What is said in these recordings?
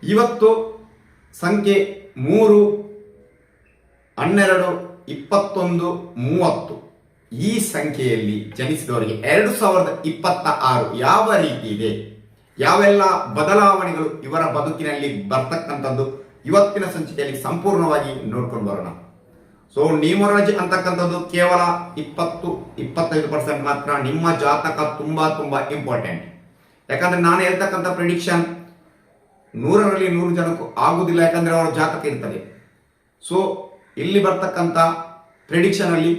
ಇವತ್ತು ಸಂಖ್ಯೆ 3, 12, 21, 30 ಈ ಸಂಖ್ಯೆಯಲ್ಲಿ ಜನಿಸಿದವರಿಗೆ 2026 ಯಾವ ರೀತಿ ಇದೆ, ಯಾವೆಲ್ಲ ಬದಲಾವಣೆಗಳು ಇವರ ಬದುಕಿನಲ್ಲಿ ಬರ್ತಕ್ಕಂಥದ್ದು ಇವತ್ತಿನ ಸಂಚಿಕೆಯಲ್ಲಿ ಸಂಪೂರ್ಣವಾಗಿ ನೋಡ್ಕೊಂಡು ಬರೋಣ. ಸೊ ನ್ಯೂಮರಾಲಜಿ ಅಂತಕ್ಕಂಥದ್ದು ಕೇವಲ 20-25% ಮಾತ್ರ. ನಿಮ್ಮ ಜಾತಕ ತುಂಬಾ ಇಂಪಾರ್ಟೆಂಟ್. ಯಾಕಂದ್ರೆ ನಾನು ಹೇಳ್ತಕ್ಕಂಥ ಪ್ರಿಡಿಕ್ಷನ್ 100ರಲ್ಲಿ 100 ಜನಕ್ಕೂ ಆಗುದಿಲ್ಲ, ಯಾಕಂದ್ರೆ ಅವರ ಜಾತಕ ಇರ್ತದೆ. ಸೊ ಇಲ್ಲಿ ಬರ್ತಕ್ಕಂಥ ಪ್ರಿಡಿಕ್ಷನ್ ಅಲ್ಲಿ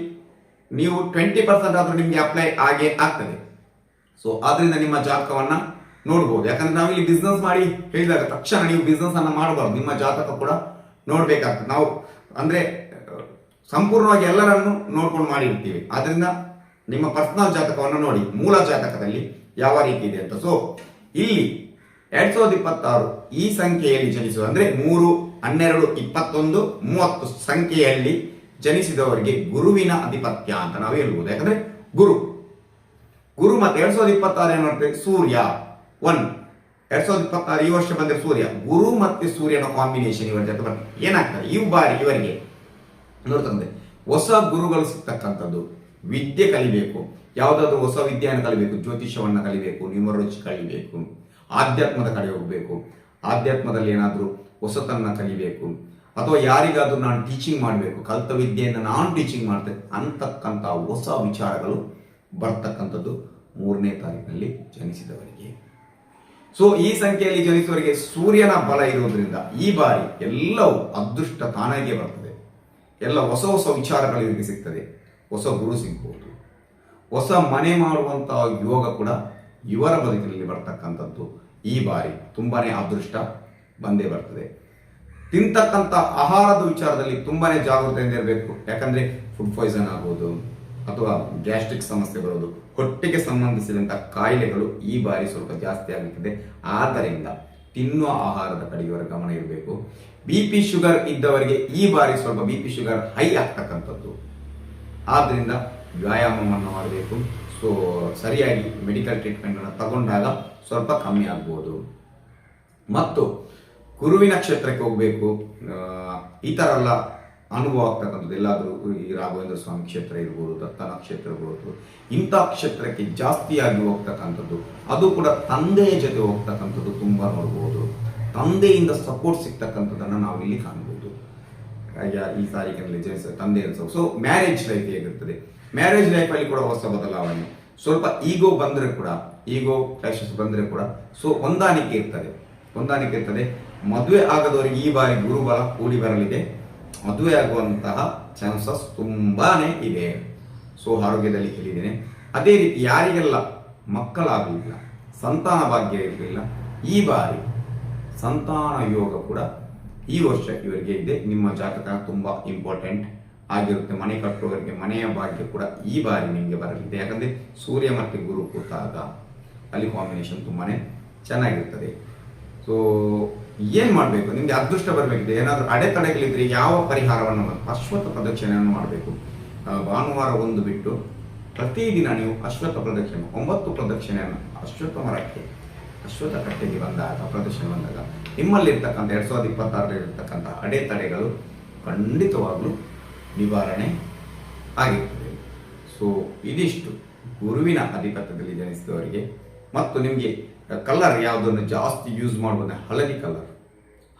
ನೀವು 20% ಆದ್ರೂ ನಿಮ್ಗೆ ಅಪ್ಲೈ ಆಗೇ ಆಗ್ತದೆ. ಸೊ ಆದ್ರಿಂದ ನಿಮ್ಮ ಜಾತಕವನ್ನ ನೋಡ್ಬೋದು. ಯಾಕಂದ್ರೆ ನಾವಿಲ್ಲಿ ಬಿಸ್ನೆಸ್ ಮಾಡಿ ಹೇಳಿದಾಗ ತಕ್ಷಣ ನೀವು ಬಿಸ್ನೆಸ್ ಅನ್ನ ಮಾಡಬಾರ್ದು, ನಿಮ್ಮ ಜಾತಕ ಕೂಡ ನೋಡ್ಬೇಕಾಗ್ತದೆ. ನಾವು ಅಂದ್ರೆ ಸಂಪೂರ್ಣವಾಗಿ ಎಲ್ಲರನ್ನು ನೋಡ್ಕೊಂಡು ಮಾಡಿರ್ತೀವಿ. ಆದ್ರಿಂದ ನಿಮ್ಮ ಪರ್ಸನಲ್ ಜಾತಕವನ್ನು ನೋಡಿ, ಮೂಲ ಜಾತಕದಲ್ಲಿ ಯಾವ ರೀತಿ ಇದೆ ಅಂತ. ಸೊ ಇಲ್ಲಿ 2026 ಈ ಸಂಖ್ಯೆಯಲ್ಲಿ ಜನಿಸುವ ಅಂದ್ರೆ 3, 12, 21, 30 ಸಂಖ್ಯೆಯಲ್ಲಿ ಜನಿಸಿದವರಿಗೆ ಗುರುವಿನ ಅಧಿಪತ್ಯ ಅಂತ ನಾವು ಹೇಳ್ಬೋದು. ಯಾಕಂದ್ರೆ ಗುರು ಮತ್ತೆ 2026 ಏನು ಮಾಡ್ತೇವೆ, ಸೂರ್ಯ 2026 ಈ ವರ್ಷ ಬಂದ್ರೆ ಸೂರ್ಯ, ಗುರು ಮತ್ತೆ ಸೂರ್ಯನ ಕಾಂಬಿನೇಷನ್ ಇವರ ಜೊತೆ ಬರ್ತದೆ. ಏನಾಗ್ತದೆ ಈ ಬಾರಿ ಇವರಿಗೆ ನೋಡ್ತಂದ್ರೆ ಹೊಸ ಗುರುಗಳು ಸಿಗ್ತಕ್ಕಂಥದ್ದು, ವಿದ್ಯೆ ಕಲಿಬೇಕು, ಯಾವುದಾದ್ರೂ ಹೊಸ ವಿದ್ಯೆಯನ್ನು ಕಲಿಬೇಕು, ಜ್ಯೋತಿಷ್ಯವನ್ನ ಕಲಿಬೇಕು, ನ್ಯೂಮರಾಲಜಿ ಕಲಿಬೇಕು, ಆಧ್ಯಾತ್ಮದ ಕಡೆ ಹೋಗಬೇಕು, ಆಧ್ಯಾತ್ಮದಲ್ಲಿ ಏನಾದರೂ ಹೊಸತನ್ನ ಕಲಿಬೇಕು, ಅಥವಾ ಯಾರಿಗಾದ್ರೂ ನಾನು ಟೀಚಿಂಗ್ ಮಾಡಬೇಕು, ಕಲಿತ ವಿದ್ಯೆಯನ್ನು ನಾನು ಟೀಚಿಂಗ್ ಮಾಡ್ತೇನೆ ಅಂತಕ್ಕಂಥ ಹೊಸ ವಿಚಾರಗಳು ಬರ್ತಕ್ಕಂಥದ್ದು 3ನೇ ತಾರೀಕಿನಲ್ಲಿ ಜನಿಸಿದವರಿಗೆ. ಸೊ ಈ ಸಂಖ್ಯೆಯಲ್ಲಿ ಜನಿಸುವವರಿಗೆ ಸೂರ್ಯನ ಬಲ ಇರುವುದರಿಂದ ಈ ಬಾರಿ ಎಲ್ಲವೂ ಅದೃಷ್ಟ ತಾನಾಗೆ ಬರ್ತದೆ. ಎಲ್ಲ ಹೊಸ ವಿಚಾರಗಳು ಇವರಿಗೆ ಸಿಗ್ತದೆ, ಹೊಸ ಗುರು ಸಿಗ್ಬೋದು, ಹೊಸ ಮನೆ ಮಾಡುವಂತಹ ಯೋಗ ಕೂಡ ಇವರ ಬದುಕಿನಲ್ಲಿ ಬರ್ತಕ್ಕಂಥದ್ದು ಈ ಬಾರಿ ತುಂಬಾನೇ ಅದೃಷ್ಟ ಬಂದೇ ಬರ್ತದೆ. ತಿಂತಕ್ಕಂಥ ಆಹಾರದ ವಿಚಾರದಲ್ಲಿ ತುಂಬಾನೇ ಜಾಗೃತೆಯಿಂದ ಇರಬೇಕು. ಯಾಕಂದ್ರೆ ಫುಡ್ ಪಾಯ್ಸನ್ ಆಗೋದು ಅಥವಾ ಗ್ಯಾಸ್ಟ್ರಿಕ್ ಸಮಸ್ಯೆ ಬರೋದು, ಹೊಟ್ಟೆಗೆ ಸಂಬಂಧಿಸಿದಂತಹ ಕಾಯಿಲೆಗಳು ಈ ಬಾರಿ ಸ್ವಲ್ಪ ಜಾಸ್ತಿ ಆಗುತ್ತದೆ. ಆದ್ದರಿಂದ ತಿನ್ನುವ ಆಹಾರದ ಕಡೆ ಇವರ ಗಮನ ಇರಬೇಕು. BP ಶುಗರ್ ಇದ್ದವರಿಗೆ ಈ ಬಾರಿ ಸ್ವಲ್ಪ BP ಶುಗರ್ ಹೈ ಆಗ್ತಕ್ಕಂಥದ್ದು. ಆದ್ರಿಂದ ವ್ಯಾಯಾಮವನ್ನು ಮಾಡಬೇಕು. ಸೊ ಸರಿಯಾಗಿ ಮೆಡಿಕಲ್ ಟ್ರೀಟ್ಮೆಂಟ್ ಅನ್ನು ತಗೊಂಡಾಗ ಸ್ವಲ್ಪ ಕಮ್ಮಿ ಆಗ್ಬೋದು. ಮತ್ತು ಗುರುವಿನ ಕ್ಷೇತ್ರಕ್ಕೆ ಹೋಗ್ಬೇಕು. ಈ ತರ ಎಲ್ಲ ಅನುಭವ ಆಗ್ತಕ್ಕಂಥದ್ದು ಎಲ್ಲಾದ್ರೂ ಈ ರಾಘವೇಂದ್ರ ಸ್ವಾಮಿ ಕ್ಷೇತ್ರ ಇರ್ಬೋದು, ದತ್ತನ ಕ್ಷೇತ್ರ ಇರ್ಬೋದು, ಇಂಥ ಕ್ಷೇತ್ರಕ್ಕೆ ಜಾಸ್ತಿಯಾಗಿ ಹೋಗ್ತಕ್ಕಂಥದ್ದು, ಅದು ಕೂಡ ತಂದೆಯ ಜೊತೆ ಹೋಗ್ತಕ್ಕಂಥದ್ದು ತುಂಬಾ ನೋಡ್ಬೋದು. ತಂದೆಯಿಂದ ಸಪೋರ್ಟ್ ಸಿಗ್ತಕ್ಕಂಥದ್ದನ್ನ ನಾವು ಇಲ್ಲಿ ಕಾಣಬಹುದು. ಈ ತಾರೀಕಿನಲ್ಲಿ ತಂದೆಯ ಸೊ ಮ್ಯಾರೇಜ್ ಲೈಫ್ ಹೇಗಿರ್ತದೆ, ಮ್ಯಾರೇಜ್ ಲೈಫ್ ಅಲ್ಲಿ ಕೂಡ ಹೊಸ ಬದಲಾವಣೆ, ಸ್ವಲ್ಪ ಈಗೋ ಬಂದ್ರೆ ಕೂಡ, ಈಗೋ ಕ್ಲಾಶಸ್ ಬಂದ್ರೆ ಕೂಡ ಸೊ ಹೊಂದಾಣಿಕೆ ಇರ್ತದೆ. ಮದುವೆ ಆಗದವರಿಗೆ ಈ ಬಾರಿ ಗುರುಬಲ ಕೂಡಿ ಬರಲಿದೆ, ಮದುವೆ ಆಗುವಂತಹ ಚಾನ್ಸಸ್ ತುಂಬಾನೇ ಇದೆ. ಸೊ ಆರೋಗ್ಯದಲ್ಲಿ ಹೇಳಿದ್ದೇನೆ. ಅದೇ ರೀತಿ ಯಾರಿಗೆಲ್ಲ ಮಕ್ಕಳಾಗಲಿಲ್ಲ, ಸಂತಾನ ಭಾಗ್ಯ ಇರಲಿಲ್ಲ, ಈ ಬಾರಿ ಸಂತಾನ ಯೋಗ ಕೂಡ ಈ ವರ್ಷ ಇವರಿಗೆ ಇದೆ. ನಿಮ್ಮ ಜಾತಕ ತುಂಬಾ ಇಂಪಾರ್ಟೆಂಟ್ ಆಗಿರುತ್ತೆ. ಮನೆ ಕಟ್ಟುವವರಿಗೆ ಮನೆಯ ಭಾಗ್ಯ ಕೂಡ ಈ ಬಾರಿ ನಿಮಗೆ ಬರಲಿದೆ. ಯಾಕಂದ್ರೆ ಸೂರ್ಯ ಮತ್ತು ಗುರು ಕೂತಾಗ ಅಲ್ಲಿ ಕಾಂಬಿನೇಷನ್ ತುಂಬಾನೇ ಚೆನ್ನಾಗಿರ್ತದೆ. ಸೊ ಏನ್ ಮಾಡಬೇಕು, ನಿಮ್ಗೆ ಅದೃಷ್ಟ ಬರಬೇಕಿದೆ, ಏನಾದ್ರೂ ಅಡೆತಡೆಗಳಿದ್ರೆ ಯಾವ ಪರಿಹಾರವನ್ನು, ಅಶ್ವತ್ಥ ಪ್ರದಕ್ಷಿಣೆಯನ್ನು ಮಾಡಬೇಕು. ಭಾನುವಾರ ಒಂದು ಬಿಟ್ಟು ಪ್ರತಿದಿನ ನೀವು ಅಶ್ವತ್ಥ ಪ್ರದಕ್ಷಿಣೆ 9 ಪ್ರದಕ್ಷಿಣೆಯನ್ನು ಅಶ್ವತ್ಥ ಕಟ್ಟೆಗೆ ಬಂದಾಗ ಪ್ರದಕ್ಷಿಣೆ ಬಂದಾಗ ನಿಮ್ಮಲ್ಲಿರ್ತಕ್ಕಂಥ 2026 ಇರತಕ್ಕಂಥ ಅಡೆತಡೆಗಳು ಖಂಡಿತವಾಗ್ಲೂ ನಿವಾರಣೆ ಆಗಿರ್ತದೆ. ಸೊ ಇದಿಷ್ಟು ಗುರುವಿನ ಅಧಿಪತ್ಯದಲ್ಲಿ ಜನಿಸಿದವರಿಗೆ. ಮತ್ತು ನಿಮಗೆ ಕಲರ್ ಯಾವುದನ್ನು ಜಾಸ್ತಿ ಯೂಸ್ ಮಾಡುವುದು,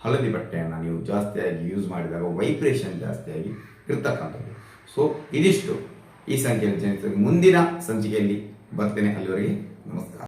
ಹಳದಿ ಬಟ್ಟೆಯನ್ನು ನೀವು ಜಾಸ್ತಿಯಾಗಿ ಯೂಸ್ ಮಾಡಿದಾಗ ವೈಬ್ರೇಷನ್ ಜಾಸ್ತಿಯಾಗಿ ಇರ್ತಕ್ಕಂಥದ್ದು. ಸೊ ಇದಿಷ್ಟು ಈ ಸಂಖ್ಯೆಯಲ್ಲಿ ಜನಿಸಿದ. ಮುಂದಿನ ಸಂಚಿಕೆಯಲ್ಲಿ ಬರ್ತೇನೆ. ಅಲ್ಲಿವರೆಗೆ ನಮಸ್ಕಾರ.